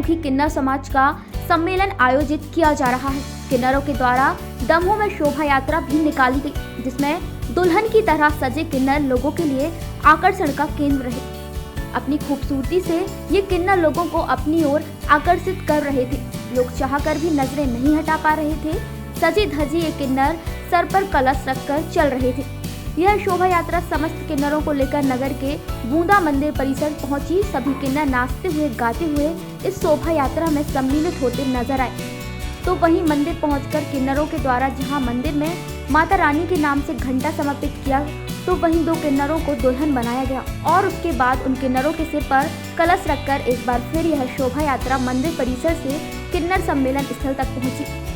मुखी किन्नर समाज का सम्मेलन आयोजित किया जा रहा है। किन्नरों के द्वारा दमोह में शोभा यात्रा भी निकाली गई, जिसमें दुल्हन की तरह सजे किन्नर लोगों के लिए आकर्षण का केंद्र रहे। अपनी खूबसूरती से ये किन्नर लोगों को अपनी ओर आकर्षित कर रहे थे। लोग चाहकर भी नजरें नहीं हटा पा रहे थे। सजी धजी ये किन्नर सर पर कलश रखकर चल रहे थे। यह शोभा यात्रा समस्त किन्नरों को लेकर नगर के बूंदा मंदिर परिसर पहुंची। सभी किन्नर नाचते हुए गाते हुए इस शोभा यात्रा में सम्मिलित होते नजर आए। तो वहीं मंदिर पहुंचकर किन्नरों के द्वारा जहां मंदिर में माता रानी के नाम से घंटा समर्पित किया, तो वहीं 2 किन्नरों को दुल्हन बनाया गया और उसके बाद उन किन्नरों के सिर पर कलश रखकर एक बार फिर यह शोभा यात्रा मंदिर परिसर से किन्नर सम्मेलन स्थल तक पहुंची।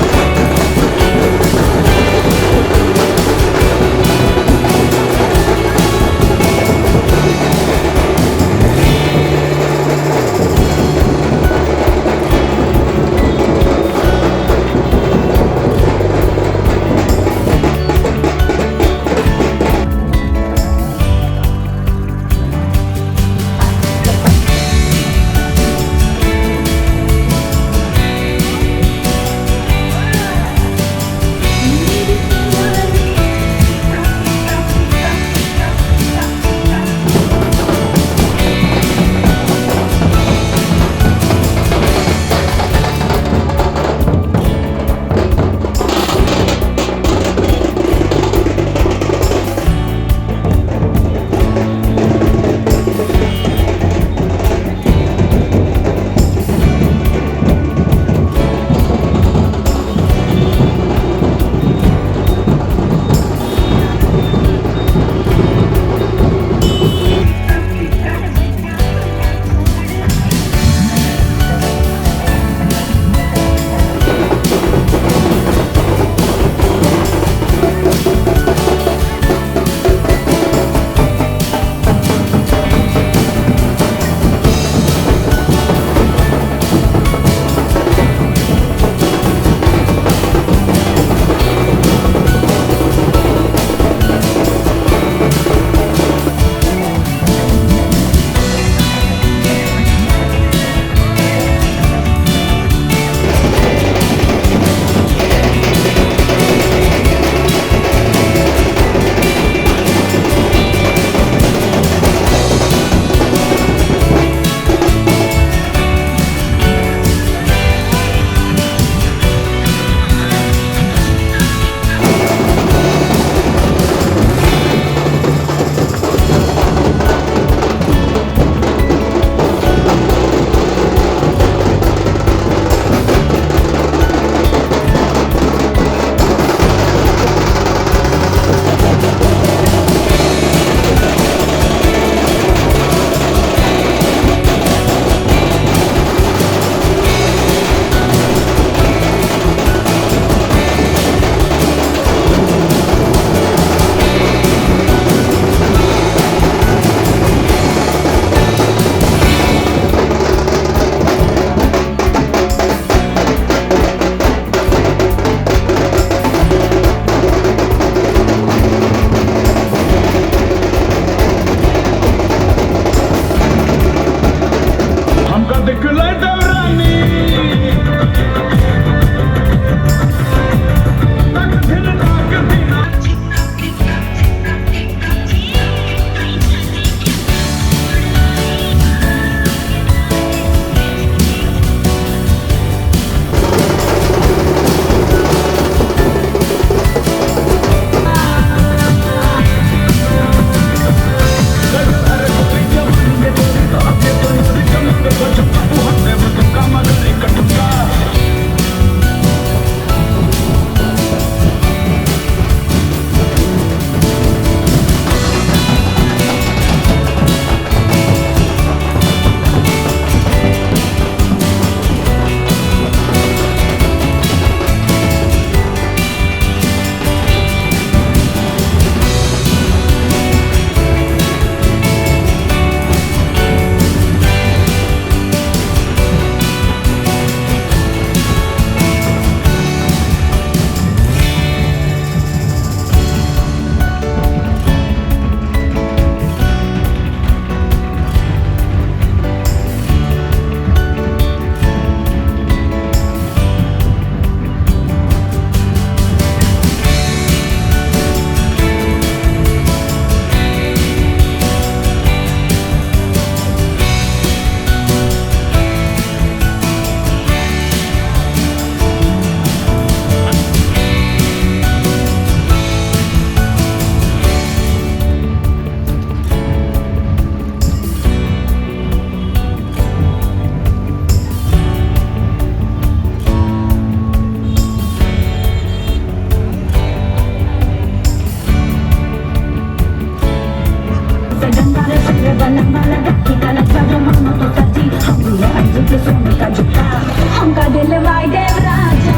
तो सची हम ये अंजित सोने का झुका हमका दिल वाई देव राजा।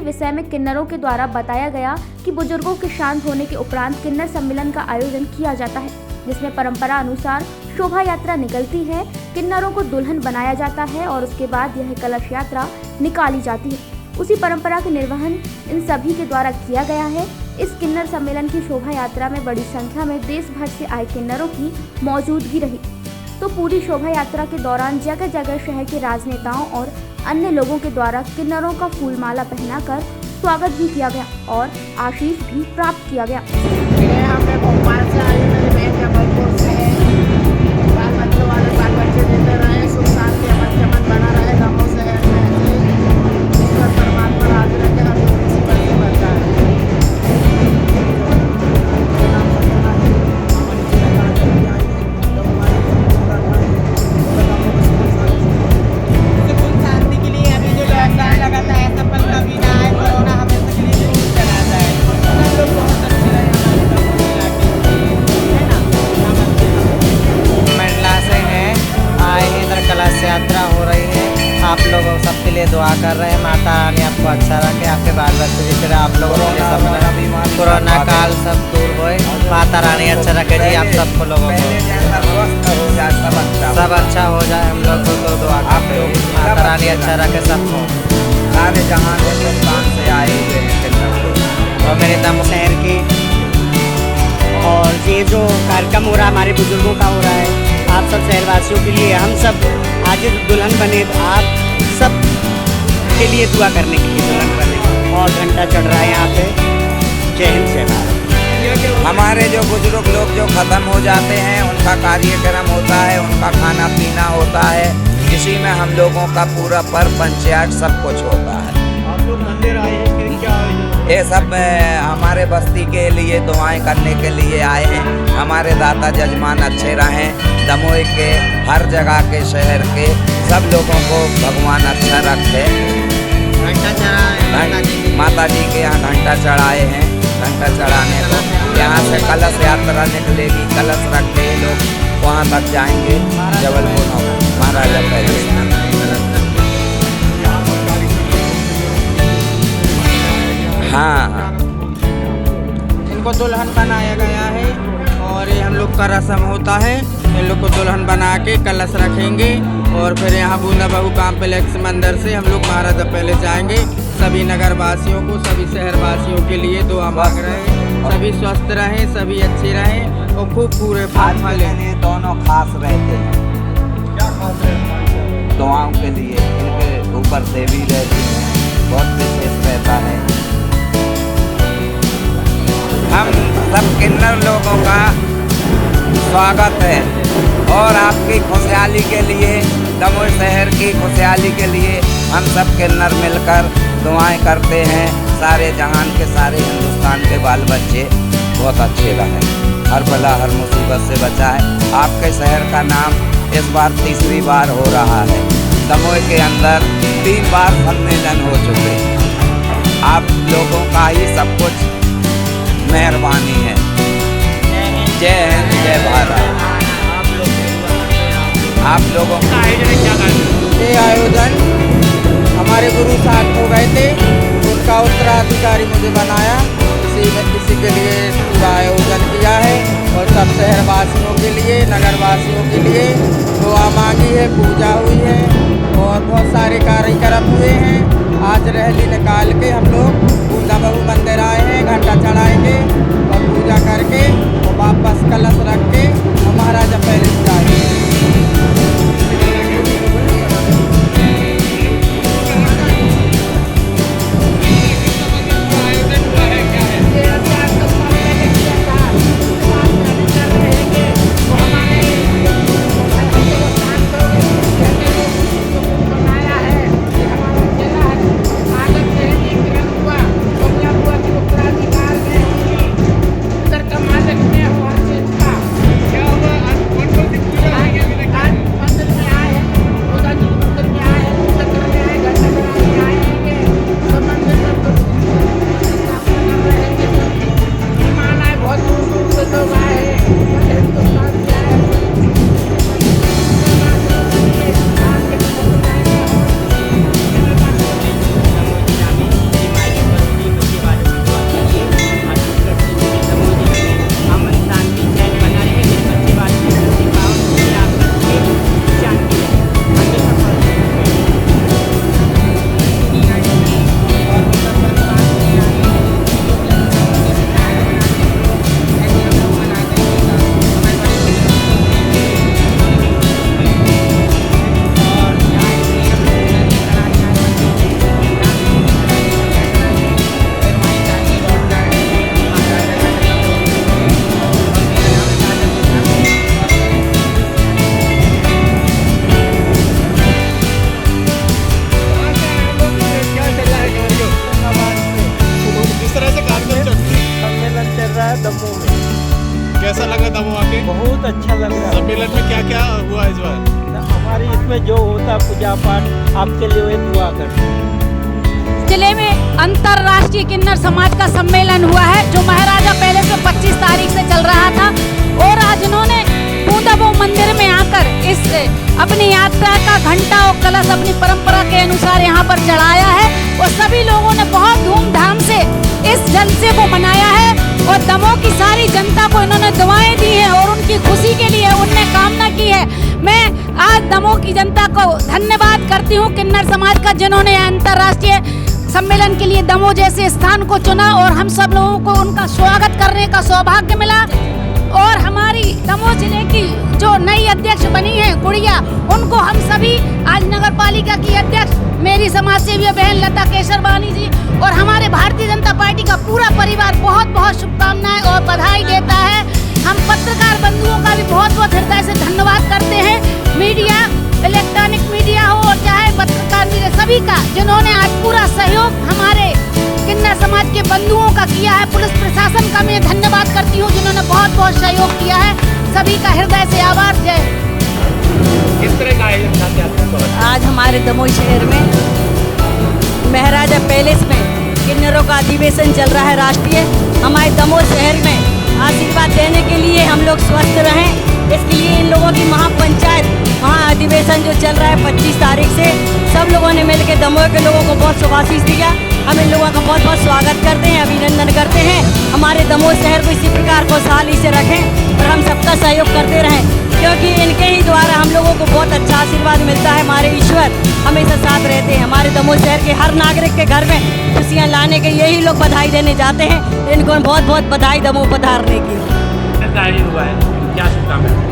विषय में किन्नरों के द्वारा बताया गया कि बुजुर्गों के शांत होने के उपरांत किन्नर सम्मेलन का आयोजन किया जाता है, जिसमें परंपरा अनुसार शोभा यात्रा निकलती है, किन्नरों को दुल्हन बनाया जाता है और उसके बाद यह कलश यात्रा निकाली जाती है। उसी परंपरा के निर्वहन इन सभी के द्वारा किया गया है। इस किन्नर सम्मेलन की शोभा यात्रा में बड़ी संख्या में देश भर से आए किन्नरों की मौजूदगी रही। तो पूरी शोभा यात्रा के दौरान जगह जगह शहर के राजनेताओं और अन्य लोगों के द्वारा किन्नरों का फूलमाला पहनाकर स्वागत भी किया गया और आशीष भी प्राप्त किया गया। मैं भोपाल से आई हूँ, मेरी बहन जबलपुर से है। बाल बच्चों वाले बाल बच्चे देते रहे, सुख शांति अमन चमन बना रहे दमोह शहर में। ऐसे ईश्वर परमात्मा राज रखे, हर कोई मुसीबत से बचा है। शांति के लिए अभी जो लॉकडाउन लगा था ऐसा पल कभी ना आए, कोरोना हमेशा के लिए जरूर चला जाए। सब लोग बहुत अच्छे रहे हमारे दमोह इलाके, है ना। मंडला से हैं, आए हैं, इधर कलश यात्रा हो रही है। आप लोगों सबके लिए दुआ कर रहे हैं, माता रानी आपको अच्छा रखे, आपके बाल बच्चे जिस तरह आप लोगों के लिए सब कोरोना काल सब दूर होए, माता रानी अच्छा रखे जी आप सबको लोगों को, सब अच्छा हो जाए। हम लोग को तो दुआ करते हैं, माता रानी अच्छा रखे सबको। सारे जहां हिंदुस्तान से आए हुए हैं और मेरे दमोह शहर की, और ये जो कार्यक्रम हो रहा है हमारे बुजुर्गों का हो रहा है, आप सब शहरवासियों के लिए, हम सब आज दुल्हन बने, आप सब के लिए दुआ करने के लिए दुल्हन बने। और घंटा चढ़ रहा है यहाँ पे। जय हिंद जय भारत। हमारे जो बुजुर्ग लोग जो ख़त्म हो जाते हैं उनका कार्यक्रम होता है, उनका खाना पीना होता है, इसी में हम लोगों का पूरा पर्व पंचायत सब कुछ होता है। आप लोग मंदिर आए हैं, फिर क्या ये सब हमारे बस्ती के लिए दुआएं करने के लिए आए हैं। हमारे दाता जजमान अच्छे रहें, दमोह के हर जगह के शहर के सब लोगों को भगवान अच्छा रखे। घंटा चढ़ाए माता जी के यहाँ घंटा चढ़ाए हैं, घंटा चढ़ाने को यहाँ से कलश यात्रा निकलेगी, कलश रख के लोग वहाँ तक जाएंगे जबलपुर महाराजा पहले। हाँ, इनको दुल्हन बनाया गया है और ये हम लोग का रस्म होता है। इन लोग को दुल्हन बना के कलश रखेंगे और फिर यहाँ बूंदा बहू कॉम्प्लेक्स मंदिर से हम लोग महाराजा पहले जाएंगे। सभी नगर वासियों को, सभी शहर वासियों के लिए दुआ मांग रहे हैं, सभी स्वस्थ रहें, सभी अच्छे रहें और खूब पूरे फल फलें। दोनों खास रहते हैं, क्या खास है? दुआओं के लिए इनके ऊपर देवी रहती है, बहुत विशेष रहता है। हम सब किन्नर लोगों का स्वागत है और आपकी खुशहाली के लिए, दमोह शहर की खुशहाली के लिए हम सब किन्नर मिलकर दुआएं करते हैं। सारे जहान के, सारे हिंदुस्तान के बाल बच्चे बहुत अच्छे रहें, हर बला हर मुसीबत से बचाए। आपके शहर का नाम इस बार तीसरी बार हो रहा है। दमोह के अंदर 3 बार सम्मेलन हो चुके हैं। आप लोगों का ही सब कुछ मेहरबानी है। जय हिंद जय भारत। आप लोगों का ये आयोजन हमारे गुरु साहब हो गए थे, उनका उत्तराधिकारी मुझे बनाया, इसी के लिए पूरा आयोजन किया है और सब शहरवासियों के लिए, नगरवासियों के लिए दुआ मांगी है, पूजा हुई है और बहुत सारे कार्यक्रम हुए हैं। आज रैली निकाल के हम लोग बूंदा बहू मंदिर आए हैं, घंटा चढ़ाएंगे और पूजा करके और वापस कलश रख के महाराजा पैलेस जाएंगे। अच्छा लग रहा है। सम्मेलन में क्या क्या हुआ इस बार? हमारे इसमें जो होता है पूजा पाठ आपके लिए वही दुआ करते हैं। जिले में अंतर्राष्ट्रीय किन्नर समाज का सम्मेलन हुआ है जो महाराजा पैलेस में 25 तारीख से चल रहा था और आज इन्होंने बूंदाबो मंदिर में आकर इस अपनी यात्रा का घंटा और कलश अपनी परंपरा के अनुसार यहाँ पर चढ़ाया है और सभी लोगों ने बहुत धूमधाम से इस जलसे को मनाया है और दमोह की सारी जनता को इन्होंने दुआएं दी हैं और उनकी खुशी के लिए उनने कामना की है। मैं आज दमोह की जनता को धन्यवाद करती हूँ किन्नर समाज का, जिन्होंने अंतर्राष्ट्रीय सम्मेलन के लिए दमोह जैसे स्थान को चुना और हम सब लोगों को उनका स्वागत करने का सौभाग्य मिला। और हमारी दमोह जिले की जो नई अध्यक्ष बनी है गुड़िया, उनको हम सभी आज नगर पालिका की अध्यक्ष मेरी समाज सेवी बहन लता केसरवानी जी और हमारे भारतीय जनता पार्टी का पूरा परिवार बहुत बहुत शुभकामनाएं और बधाई देता है। हम पत्रकार बंधुओं का भी बहुत बहुत हृदय से धन्यवाद करते हैं, मीडिया, इलेक्ट्रॉनिक मीडिया हो और चाहे पत्रकार मीडिया, सभी का जिन्होंने आज पूरा सहयोग हमारे किन्नर समाज के बंधुओं का किया है। पुलिस प्रशासन का मैं धन्यवाद करती हूँ जिन्होंने बहुत बहुत सहयोग किया है। सभी का हृदय से आभार। जय। किस तरह का आयोजन? आज हमारे दमोह शहर में महाराजा पैलेस में किन्नरों का अधिवेशन चल रहा है राष्ट्रीय। हमारे दमोह शहर में आशीर्वाद देने के लिए हम लोग स्वस्थ रहें, इसके लिए इन लोगों की महापंचायत महाअधिवेशन जो चल रहा है 25 तारीख से, सब लोगों ने मिलकर दमोह के लोगों को बहुत शुभाशीष दिया। हम इन लोगों का बहुत बहुत स्वागत करते हैं, अभिनंदन करते हैं। हमारे दमोह शहर को इसी प्रकार खुशहाली से रखें और हम सबका सहयोग करते रहें, क्योंकि इनके ही द्वारा हम लोगों को बहुत अच्छा आशीर्वाद मिलता है। हमारे ईश्वर हमेशा साथ रहते हैं। हमारे दमोह शहर के हर नागरिक के घर में खुशियाँ लाने के यही लोग बधाई देने जाते हैं। इनको बहुत बहुत बधाई दमोह पधारने की। हुआ है, क्या शुभकामनाएं?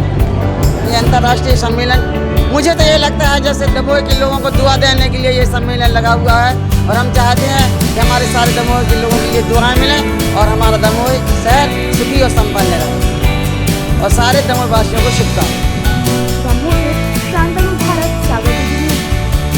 ये अंतर्राष्ट्रीय सम्मेलन मुझे तो ये लगता है जैसे दमोह के लोगों को दुआ देने के लिए ये सम्मेलन लगा हुआ है और हम चाहते हैं कि हमारे सारे दमोह के लोगों के लिए दुआएं मिलें और हमारा दमोह शहर सुखी और संपन्न रहे और सारे दमोह वासियों को शुभकामनाएं।